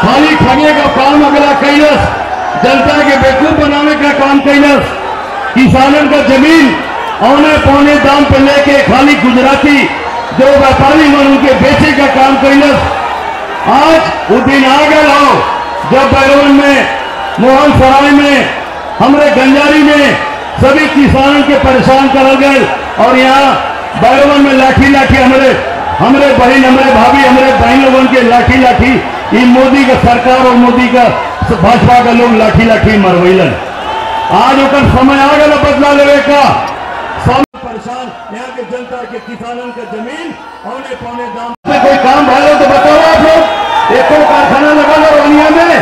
खाली ठगे का काम अगला कैलस, जनता के बेवकूफ बनाने का काम कैलस, किसानों का जमीन औने पौने दाम पे लेके खाली गुजराती जो व्यापारी मन उनके बेचे का काम कैलस। आज वो दिन आ गए हो जब बैरवन में, मोहन सराय में, हमरे गंजारी में सभी किसानों के परेशान कर गए और यहाँ बैरवन में लाठी लाठी हमरे बहन, हमरे भाभी, हमरे बहन लोगों के लाठी लाठी ये मोदी का सरकार और मोदी का भाजपा का लोग लाठी लाठी मरवैलन। आज ओकर समय आ गया बदला लेवे का। सब परेशान यहाँ के जनता के किसानों का जमीन औने पौने दाम पे कोई काम भालो तो बताओ आप लोग। एको कारखाना लगा लो रानिया में,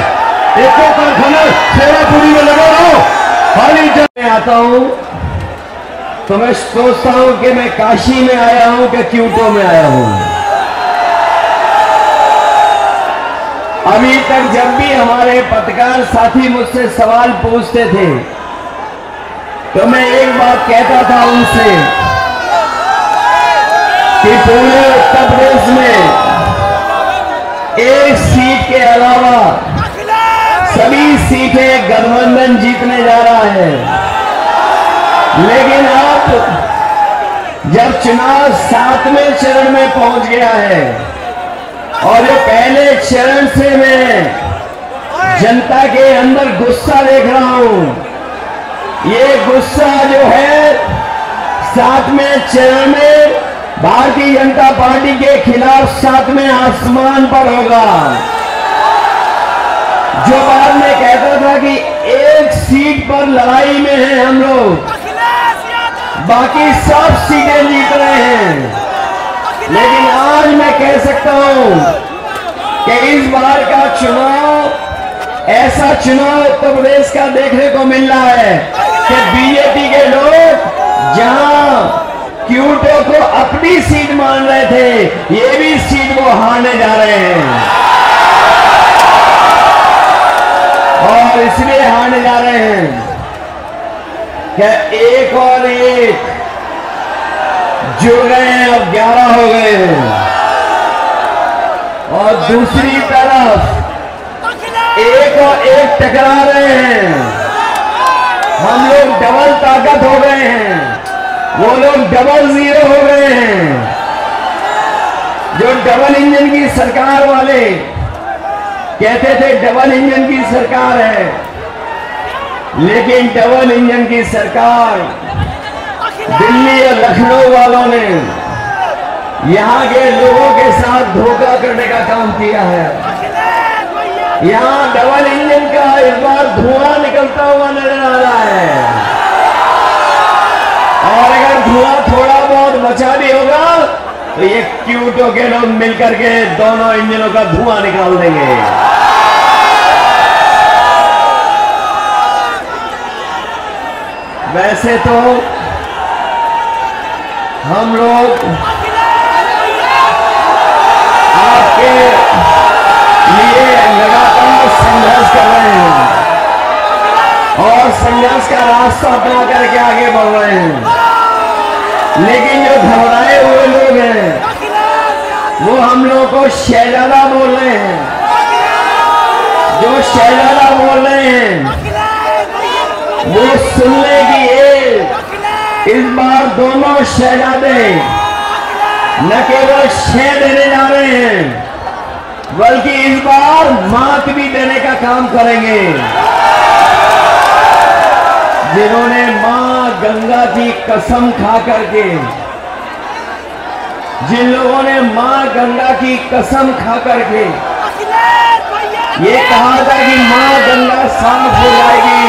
एको कारखाना सेवापुरी में लगा लो। खाली जब आता हूँ तो मैं सोचता हूँ कि मैं काशी में आया हूँ कि क्यूटो में आया हूँ। अभी तक जब भी हमारे पत्रकार साथी मुझसे सवाल पूछते थे तो मैं एक बात कहता था उनसे कि पूरे उत्तर प्रदेश में एक सीट के अलावा सभी सीटें गठबंधन जीतने जा रहा है। लेकिन अब जब चुनाव 7वें चरण में पहुंच गया है और जो पहले चरण से मैं जनता के अंदर गुस्सा देख रहा हूं, ये गुस्सा जो है 7वें चरण में भारतीय जनता पार्टी के खिलाफ 7वें आसमान पर होगा। जो बाद में कहता था कि एक सीट पर लड़ाई में है हम लोग, बाकी सब सीटें जीत रहे हैं, लेकिन आज मैं कह सकता हूं कि इस बार का चुनाव ऐसा चुनाव उत्तर प्रदेश का देखने को मिल रहा है कि बीजेपी के लोग जहां क्यूटो को अपनी सीट मान रहे थे, ये भी सीट वो हारने जा रहे हैं और इसलिए हारने जा रहे हैं कि एक और एक जुड़ गए हैं, अब 11 हो गए हैं। और दूसरी तरफ एक और एक टकरा रहे हैं। हम लोग डबल ताकत हो गए हैं, वो लोग डबल जीरो हो गए हैं। जो डबल इंजन की सरकार वाले कहते थे डबल इंजन की सरकार है, लेकिन डबल इंजन की सरकार दिल्ली और लखनऊ वालों ने यहां के लोगों के साथ धोखा करने का काम किया है। यहां डबल इंजन का इस बार धुआं निकलता हुआ नजर आ रहा है और अगर धुआं थोड़ा बहुत बचा भी होगा तो ये क्यूटो के लोग मिलकर के दोनों इंजनों का धुआं निकाल देंगे। वैसे तो हम लोग आपके लिए लगातार संघर्ष कर रहे हैं और संघर्ष का रास्ता अपना करके आगे बढ़ रहे हैं, लेकिन जो घबराए हुए लोग हैं वो हम लोग को शहजादा बोल रहे हैं। जो शहजादा बोल रहे हैं वो सुनने की इस बार दोनों शहजादे न केवल शह देने जा रहे हैं बल्कि इस बार मात भी देने का काम करेंगे। जिन्होंने मां गंगा की कसम खा करके, जिन लोगों ने मां गंगा की कसम खा करके ये कहा था कि मां गंगा साफ हो जाएगी,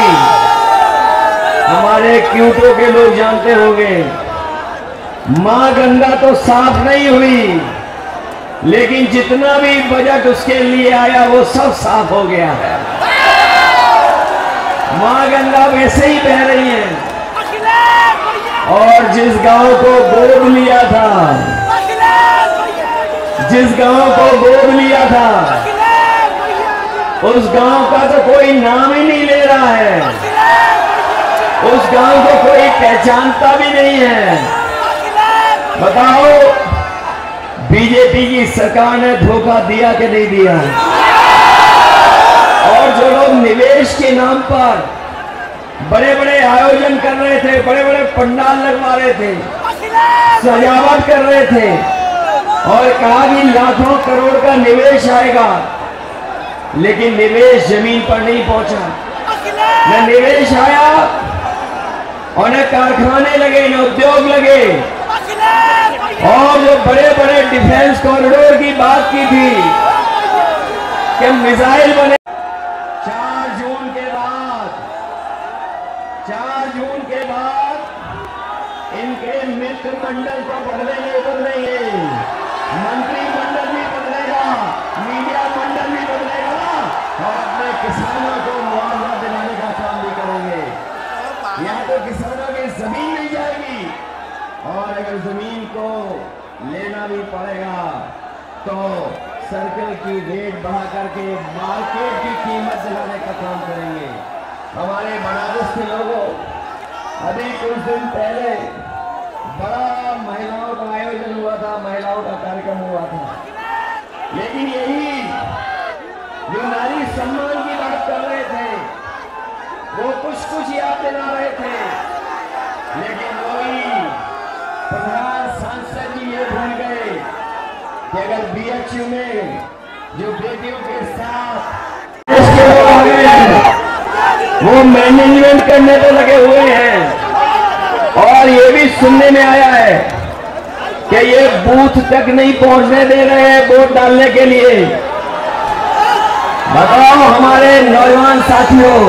हमारे क्यूटो के लोग जानते होंगे मां गंगा तो साफ नहीं हुई, लेकिन जितना भी बजट उसके लिए आया वो सब साफ हो गया है। मां गंगा वैसे ही बह रही है और जिस गांव को गोद लिया था, जिस गांव को गोद लिया था उस गांव का तो कोई नाम ही नहीं ले रहा है, उस गांव को कोई पहचानता भी नहीं है। बताओ बीजेपी की सरकार ने धोखा दिया कि नहीं दिया? और जो लोग निवेश के नाम पर बड़े बड़े आयोजन कर रहे थे, बड़े बड़े पंडाल लगवा रहे थे, सजावट कर रहे थे और कहा कि लाखों करोड़ का निवेश आएगा, लेकिन निवेश जमीन पर नहीं पहुंचा। न निवेश आया और न कारखाने लगे, न उद्योग लगे। और जो बड़े बड़े डिफेंस कॉरिडोर की बात की थी कि मिसाइल बने, 4 जून के बाद इनके मित्र मंडल को बदलेंगे, मंत्रिमंडल भी बदलेगा, मीडिया मंडल भी बदलेगा और अपने किसानों को मुआवजा दिलाने का काम भी करेंगे। या तो किसानों की जमीन मिल जाएगी और अगर जमीन को लेना भी पड़ेगा तो सर्कल की रेट बढ़ा करके मार्केट की कीमत दिलाने का काम करेंगे। हमारे बनारस के लोगों, अभी कुछ दिन पहले बड़ा महिलाओं का आयोजन हुआ था, महिलाओं का कार्यक्रम हुआ था, लेकिन यही जो नारी सम्मान की बात कर रहे थे वो कुछ याद दिला रहे थे, लेकिन वही प्रधान सांसद जी ये भूल गए कि अगर BHU में जो बेटियों के साथ इसके लोग आ गए हैं वो मैनेजमेंट करने पे लगे हुए हैं और ये भी सुनने में आया है कि ये बूथ तक नहीं पहुंचने दे रहे हैं वोट डालने के लिए। बताओ हमारे नौजवान साथियों,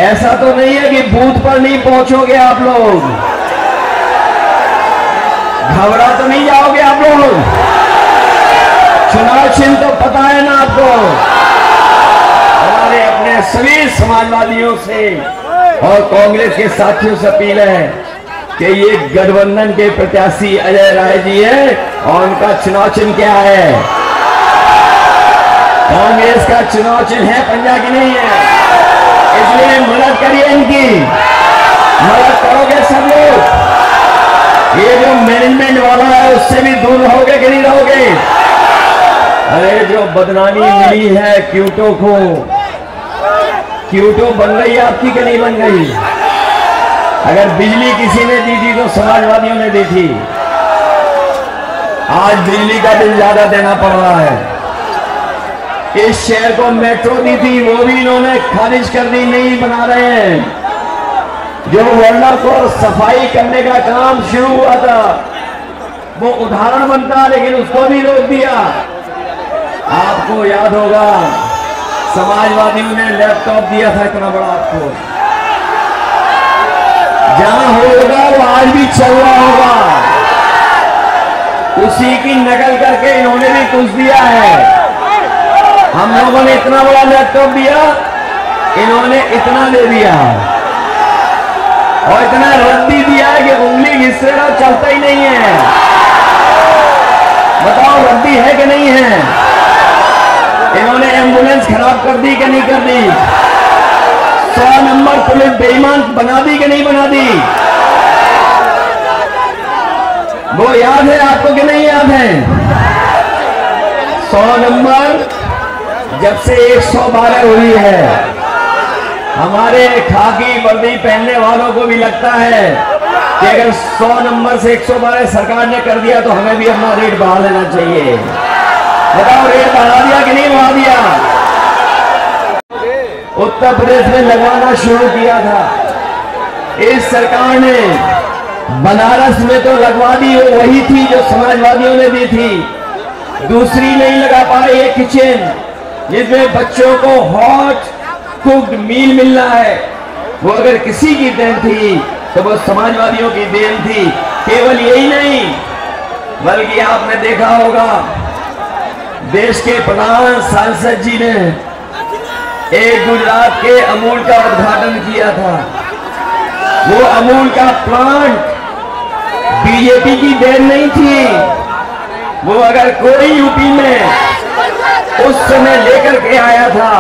ऐसा तो नहीं है कि बूथ पर नहीं पहुंचोगे आप लोग? घबरा तो नहीं जाओगे आप लोग? चुनाव चिन्ह तो पता है ना आपको? हमारे अपने सभी समाजवादियों से और कांग्रेस के साथियों से अपील है कि ये गठबंधन के प्रत्याशी अजय राय जी है और उनका चुनाव चिन्ह क्या है? कांग्रेस का चुनाव चिन्ह है, पंजा की नहीं है। इसलिए मदद करिए, इनकी मदद करोगे सब लोग। ये जो मैनेजमेंट वाला है उससे भी दूर रहोगे कि नहीं रहोगे? अरे जो बदनामी मिली है क्यूटो को, क्यूटो बन गई आपकी कि नहीं बन गई? अगर बिजली किसी ने दी थी तो समाजवादियों ने दी थी। आज बिजली का बिल ज्यादा देना पड़ रहा है। इस शहर को मेट्रो दी थी, वो भी इन्होंने खारिज कर दी, नहीं बना रहे हैं। जो वर्णा को सफाई करने का काम शुरू हुआ था वो उदाहरण बनता, लेकिन उसको भी रोक दिया। आपको याद होगा समाजवादियों ने लैपटॉप दिया था इतना बड़ा आपको, जहां होगा वो आज भी चल रहा होगा, उसी की नकल करके इन्होंने भी कुछ दिया है। हम लोगों ने इतना बड़ा लैपटॉप दिया, इन्होंने इतना दे दिया और इतना रद्दी दिया है कि उंगली घिसने का चलता ही नहीं है। बताओ रद्दी है कि नहीं है? इन्होंने एम्बुलेंस खराब कर दी कि नहीं कर दी? 100 नंबर पुलिस बेईमान बना दी कि नहीं बना दी? वो याद है आपको कि नहीं याद है? 100 नंबर जब से 112 हुई है, हमारे खाकी वर्दी पहनने वालों को भी लगता है कि अगर 100 नंबर से 112 सरकार ने कर दिया तो हमें भी अपना रेट बढ़ा लेना चाहिए। बताओ रेट बढ़ा दिया कि नहीं बढ़ा दिया? उत्तर प्रदेश में लगवाना शुरू किया था इस सरकार ने, बनारस में तो लगवा दी, वही थी जो समाजवादियों ने दी थी। दूसरी नहीं लगा पाए, ये किचन जिसमें बच्चों को हॉट कुक्ड मील मिलना है, वो अगर किसी की देन थी तो वो समाजवादियों की देन थी। केवल यही नहीं बल्कि आपने देखा होगा देश के प्रधान सांसद जी ने एक गुजरात के अमूल का उद्घाटन किया था। वो अमूल का प्लांट बीजेपी की देन नहीं थी, वो अगर कोई यूपी में उस समय लेकर के आया था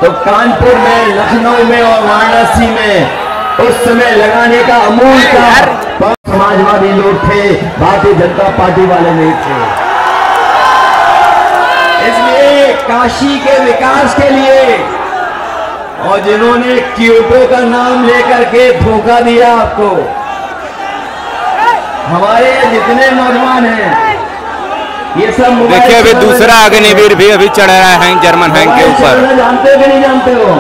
तो कानपुर में, लखनऊ में और वाराणसी में उस समय लगाने का अमूल का समाजवादी लोग थे, भारतीय जनता पार्टी वाले नहीं थे। इसलिए काशी के विकास के लिए और जिन्होंने क्योटो का नाम लेकर के धोखा दिया आपको। हमारे जितने नौजवान हैं ये सब देखिए अभी दूसरा अग्निवीर भी अभी चढ़ रहा है जर्मन हैंक के ऊपर। जानते हो कि नहीं जानते हो?